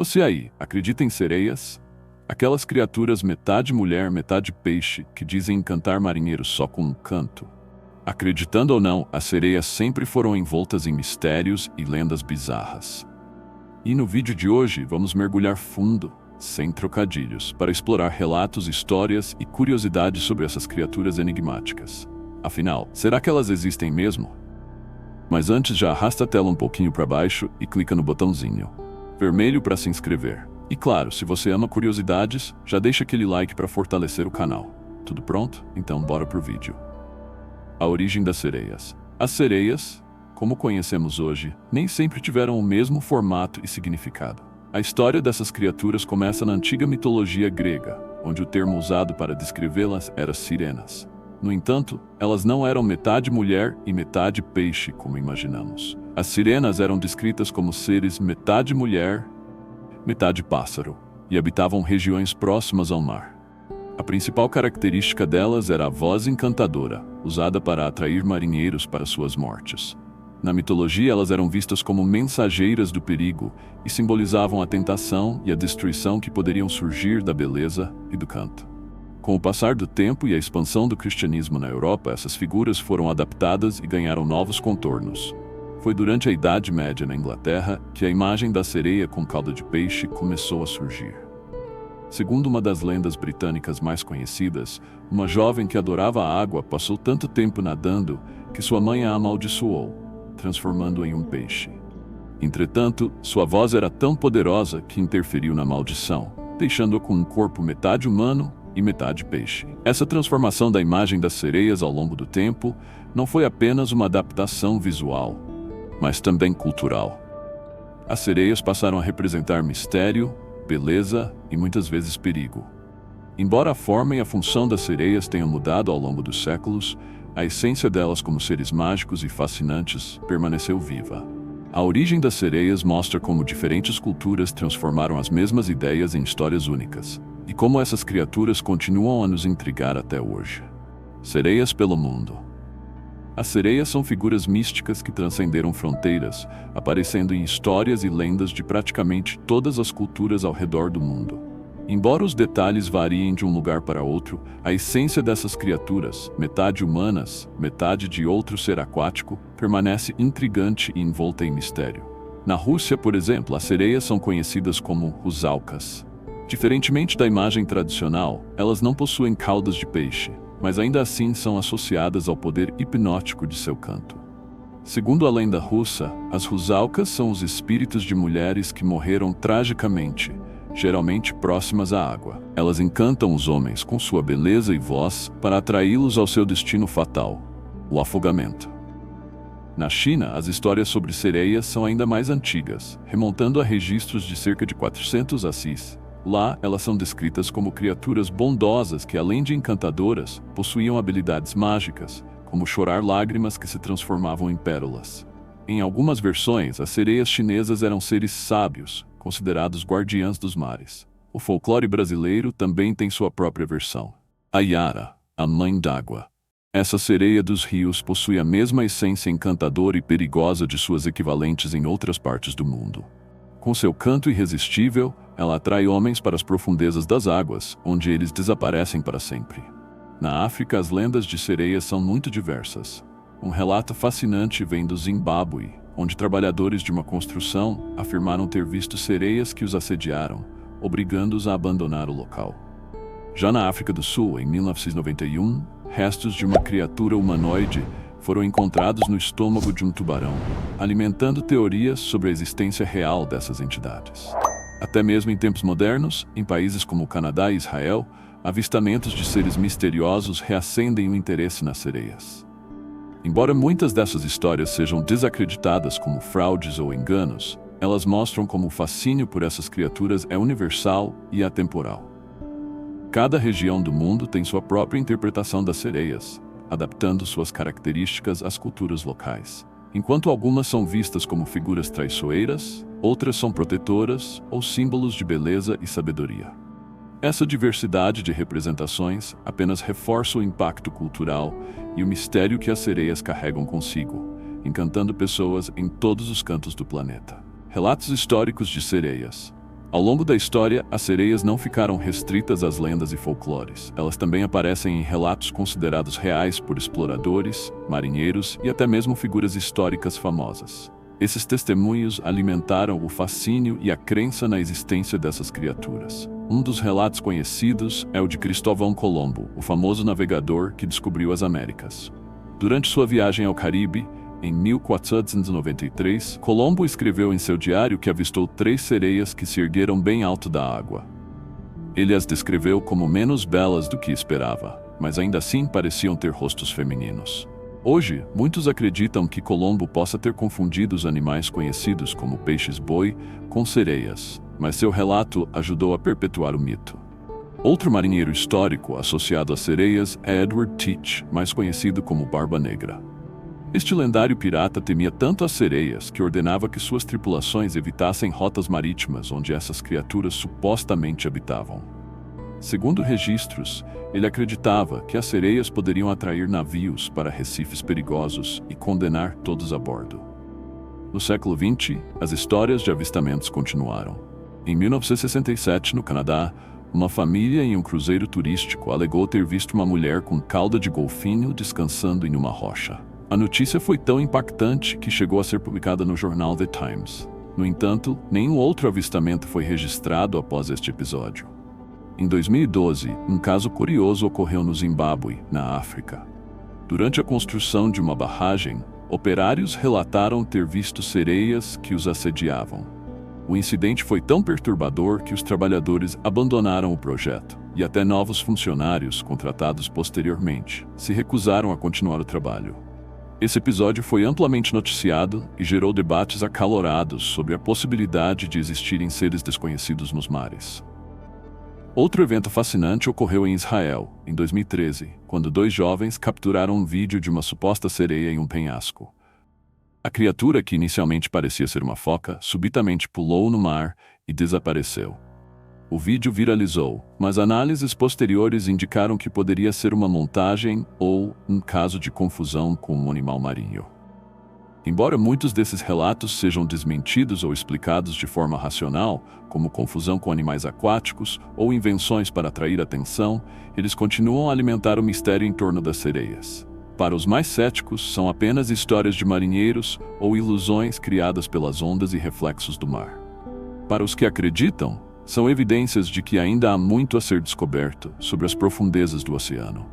Você aí, acredita em sereias? Aquelas criaturas metade mulher, metade peixe, que dizem encantar marinheiros só com um canto. Acreditando ou não, as sereias sempre foram envoltas em mistérios e lendas bizarras. E no vídeo de hoje vamos mergulhar fundo, sem trocadilhos, para explorar relatos, histórias e curiosidades sobre essas criaturas enigmáticas. Afinal, será que elas existem mesmo? Mas antes, já arrasta a tela um pouquinho para baixo e clica no botãozinho vermelho para se inscrever. E claro, se você ama curiosidades, já deixa aquele like para fortalecer o canal. Tudo pronto? Então bora pro vídeo. A origem das sereias. As sereias, como conhecemos hoje, nem sempre tiveram o mesmo formato e significado. A história dessas criaturas começa na antiga mitologia grega, onde o termo usado para descrevê-las era sirenas. No entanto, elas não eram metade mulher e metade peixe, como imaginamos. As sirenas eram descritas como seres metade mulher, metade pássaro, e habitavam regiões próximas ao mar. A principal característica delas era a voz encantadora, usada para atrair marinheiros para suas mortes. Na mitologia, elas eram vistas como mensageiras do perigo e simbolizavam a tentação e a destruição que poderiam surgir da beleza e do canto. Com o passar do tempo e a expansão do cristianismo na Europa, essas figuras foram adaptadas e ganharam novos contornos. Foi durante a Idade Média na Inglaterra que a imagem da sereia com cauda de peixe começou a surgir. Segundo uma das lendas britânicas mais conhecidas, uma jovem que adorava a água passou tanto tempo nadando que sua mãe a amaldiçoou, transformando-a em um peixe. Entretanto, sua voz era tão poderosa que interferiu na maldição, deixando-a com um corpo metade humano e metade peixe. Essa transformação da imagem das sereias ao longo do tempo não foi apenas uma adaptação visual, mas também cultural. As sereias passaram a representar mistério, beleza e muitas vezes perigo. Embora a forma e a função das sereias tenham mudado ao longo dos séculos, a essência delas como seres mágicos e fascinantes permaneceu viva. A origem das sereias mostra como diferentes culturas transformaram as mesmas ideias em histórias únicas, e como essas criaturas continuam a nos intrigar até hoje. Sereias pelo mundo. As sereias são figuras místicas que transcenderam fronteiras, aparecendo em histórias e lendas de praticamente todas as culturas ao redor do mundo. Embora os detalhes variem de um lugar para outro, a essência dessas criaturas, metade humanas, metade de outro ser aquático, permanece intrigante e envolta em mistério. Na Rússia, por exemplo, as sereias são conhecidas como rusalkas. Diferentemente da imagem tradicional, elas não possuem caudas de peixe, mas ainda assim são associadas ao poder hipnótico de seu canto. Segundo a lenda russa, as rusalkas são os espíritos de mulheres que morreram tragicamente, geralmente próximas à água. Elas encantam os homens com sua beleza e voz para atraí-los ao seu destino fatal, o afogamento. Na China, as histórias sobre sereias são ainda mais antigas, remontando a registros de cerca de 400 ACs. Lá, elas são descritas como criaturas bondosas que, além de encantadoras, possuíam habilidades mágicas, como chorar lágrimas que se transformavam em pérolas. Em algumas versões, as sereias chinesas eram seres sábios, considerados guardiãs dos mares. O folclore brasileiro também tem sua própria versão. A Yara, a mãe d'água. Essa sereia dos rios possui a mesma essência encantadora e perigosa de suas equivalentes em outras partes do mundo. Com seu canto irresistível, ela atrai homens para as profundezas das águas, onde eles desaparecem para sempre. Na África, as lendas de sereias são muito diversas. Um relato fascinante vem do Zimbábue, onde trabalhadores de uma construção afirmaram ter visto sereias que os assediaram, obrigando-os a abandonar o local. Já na África do Sul, em 1991, restos de uma criatura humanoide foram encontrados no estômago de um tubarão, alimentando teorias sobre a existência real dessas entidades. Até mesmo em tempos modernos, em países como o Canadá e Israel, avistamentos de seres misteriosos reacendem o interesse nas sereias. Embora muitas dessas histórias sejam desacreditadas como fraudes ou enganos, elas mostram como o fascínio por essas criaturas é universal e atemporal. Cada região do mundo tem sua própria interpretação das sereias, adaptando suas características às culturas locais. Enquanto algumas são vistas como figuras traiçoeiras, outras são protetoras ou símbolos de beleza e sabedoria. Essa diversidade de representações apenas reforça o impacto cultural e o mistério que as sereias carregam consigo, encantando pessoas em todos os cantos do planeta. Relatos históricos de sereias. Ao longo da história, as sereias não ficaram restritas às lendas e folclores. Elas também aparecem em relatos considerados reais por exploradores, marinheiros e até mesmo figuras históricas famosas. Esses testemunhos alimentaram o fascínio e a crença na existência dessas criaturas. Um dos relatos conhecidos é o de Cristóvão Colombo, o famoso navegador que descobriu as Américas. Durante sua viagem ao Caribe, em 1493, Colombo escreveu em seu diário que avistou 3 sereias que se ergueram bem alto da água. Ele as descreveu como menos belas do que esperava, mas ainda assim pareciam ter rostos femininos. Hoje, muitos acreditam que Colombo possa ter confundido os animais conhecidos como peixes-boi com sereias, mas seu relato ajudou a perpetuar o mito. Outro marinheiro histórico associado às sereias é Edward Teach, mais conhecido como Barba Negra. Este lendário pirata temia tanto as sereias que ordenava que suas tripulações evitassem rotas marítimas onde essas criaturas supostamente habitavam. Segundo registros, ele acreditava que as sereias poderiam atrair navios para recifes perigosos e condenar todos a bordo. No século XX, as histórias de avistamentos continuaram. Em 1967, no Canadá, uma família em um cruzeiro turístico alegou ter visto uma mulher com cauda de golfinho descansando em uma rocha. A notícia foi tão impactante que chegou a ser publicada no jornal The Times. No entanto, nenhum outro avistamento foi registrado após este episódio. Em 2012, um caso curioso ocorreu no Zimbábue, na África. Durante a construção de uma barragem, operários relataram ter visto sereias que os assediavam. O incidente foi tão perturbador que os trabalhadores abandonaram o projeto, e até novos funcionários, contratados posteriormente, se recusaram a continuar o trabalho. Esse episódio foi amplamente noticiado e gerou debates acalorados sobre a possibilidade de existirem seres desconhecidos nos mares. Outro evento fascinante ocorreu em Israel, em 2013, quando 2 jovens capturaram um vídeo de uma suposta sereia em um penhasco. A criatura, que inicialmente parecia ser uma foca, subitamente pulou no mar e desapareceu. O vídeo viralizou, mas análises posteriores indicaram que poderia ser uma montagem ou um caso de confusão com um animal marinho. Embora muitos desses relatos sejam desmentidos ou explicados de forma racional, como confusão com animais aquáticos ou invenções para atrair atenção, eles continuam a alimentar o mistério em torno das sereias. Para os mais céticos, são apenas histórias de marinheiros ou ilusões criadas pelas ondas e reflexos do mar. Para os que acreditam, são evidências de que ainda há muito a ser descoberto sobre as profundezas do oceano.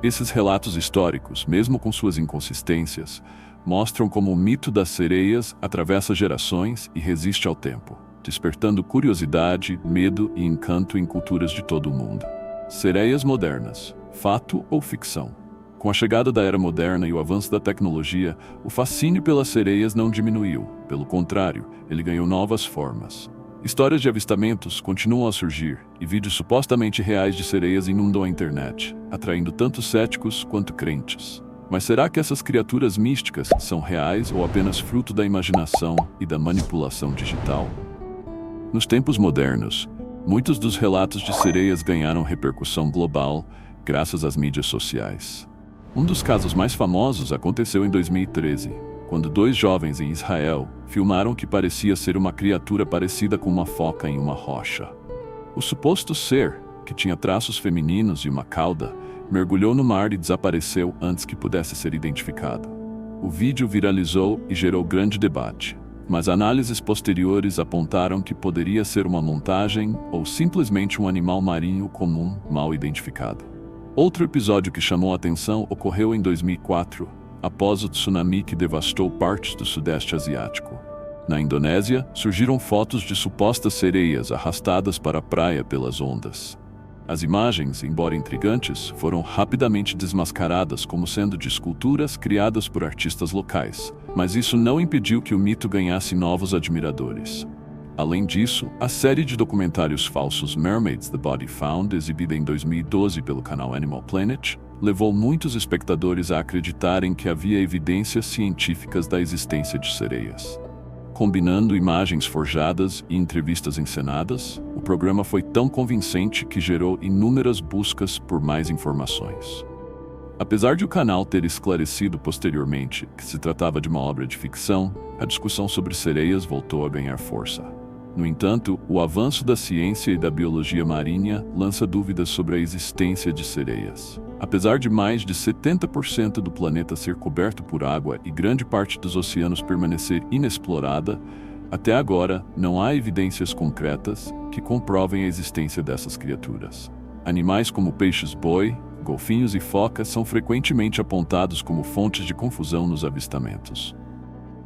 Esses relatos históricos, mesmo com suas inconsistências, mostram como o mito das sereias atravessa gerações e resiste ao tempo, despertando curiosidade, medo e encanto em culturas de todo o mundo. Sereias modernas, fato ou ficção? Com a chegada da era moderna e o avanço da tecnologia, o fascínio pelas sereias não diminuiu. Pelo contrário, ele ganhou novas formas. Histórias de avistamentos continuam a surgir e vídeos supostamente reais de sereias inundam a internet, atraindo tanto céticos quanto crentes. Mas será que essas criaturas místicas são reais ou apenas fruto da imaginação e da manipulação digital? Nos tempos modernos, muitos dos relatos de sereias ganharam repercussão global graças às mídias sociais. Um dos casos mais famosos aconteceu em 2013, quando 2 jovens em Israel filmaram que parecia ser uma criatura parecida com uma foca em uma rocha. O suposto ser, que tinha traços femininos e uma cauda, mergulhou no mar e desapareceu antes que pudesse ser identificado. O vídeo viralizou e gerou grande debate, mas análises posteriores apontaram que poderia ser uma montagem ou simplesmente um animal marinho comum mal identificado. Outro episódio que chamou a atenção ocorreu em 2004, após o tsunami que devastou partes do Sudeste Asiático. Na Indonésia, surgiram fotos de supostas sereias arrastadas para a praia pelas ondas. As imagens, embora intrigantes, foram rapidamente desmascaradas como sendo de esculturas criadas por artistas locais, mas isso não impediu que o mito ganhasse novos admiradores. Além disso, a série de documentários falsos Mermaids: The Body Found, exibida em 2012 pelo canal Animal Planet, levou muitos espectadores a acreditarem que havia evidências científicas da existência de sereias. Combinando imagens forjadas e entrevistas encenadas, o programa foi tão convincente que gerou inúmeras buscas por mais informações. Apesar de o canal ter esclarecido posteriormente que se tratava de uma obra de ficção, a discussão sobre sereias voltou a ganhar força. No entanto, o avanço da ciência e da biologia marinha lança dúvidas sobre a existência de sereias. Apesar de mais de 70% do planeta ser coberto por água e grande parte dos oceanos permanecer inexplorada, até agora não há evidências concretas que comprovem a existência dessas criaturas. Animais como peixes-boi, golfinhos e focas são frequentemente apontados como fontes de confusão nos avistamentos.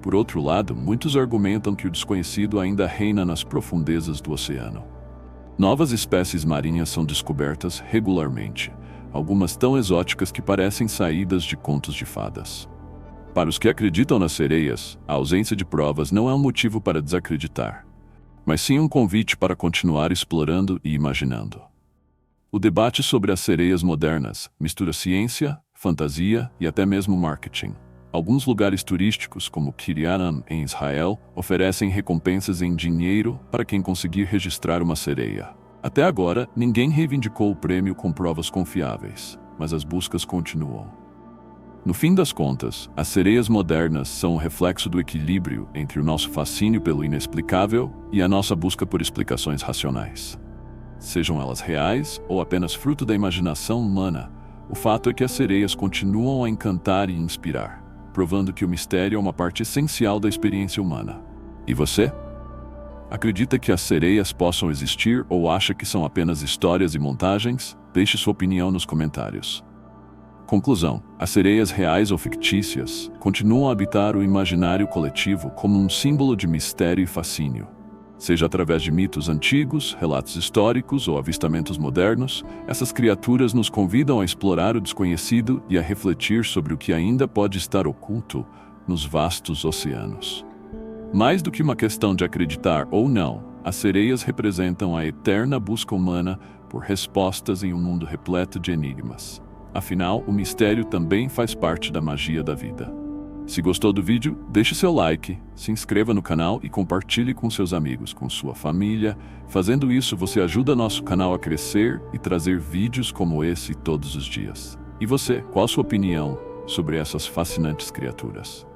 Por outro lado, muitos argumentam que o desconhecido ainda reina nas profundezas do oceano. Novas espécies marinhas são descobertas regularmente, algumas tão exóticas que parecem saídas de contos de fadas. Para os que acreditam nas sereias, a ausência de provas não é um motivo para desacreditar, mas sim um convite para continuar explorando e imaginando. O debate sobre as sereias modernas mistura ciência, fantasia e até mesmo marketing. Alguns lugares turísticos, como Kiryat, em Israel, oferecem recompensas em dinheiro para quem conseguir registrar uma sereia. Até agora, ninguém reivindicou o prêmio com provas confiáveis, mas as buscas continuam. No fim das contas, as sereias modernas são o reflexo do equilíbrio entre o nosso fascínio pelo inexplicável e a nossa busca por explicações racionais. Sejam elas reais ou apenas fruto da imaginação humana, o fato é que as sereias continuam a encantar e inspirar, provando que o mistério é uma parte essencial da experiência humana. E você? Acredita que as sereias possam existir ou acha que são apenas histórias e montagens? Deixe sua opinião nos comentários. Conclusão: as sereias reais ou fictícias continuam a habitar o imaginário coletivo como um símbolo de mistério e fascínio. Seja através de mitos antigos, relatos históricos ou avistamentos modernos, essas criaturas nos convidam a explorar o desconhecido e a refletir sobre o que ainda pode estar oculto nos vastos oceanos. Mais do que uma questão de acreditar ou não, as sereias representam a eterna busca humana por respostas em um mundo repleto de enigmas. Afinal, o mistério também faz parte da magia da vida. Se gostou do vídeo, deixe seu like, se inscreva no canal e compartilhe com seus amigos, com sua família. Fazendo isso, você ajuda nosso canal a crescer e trazer vídeos como esse todos os dias. E você, qual a sua opinião sobre essas fascinantes criaturas?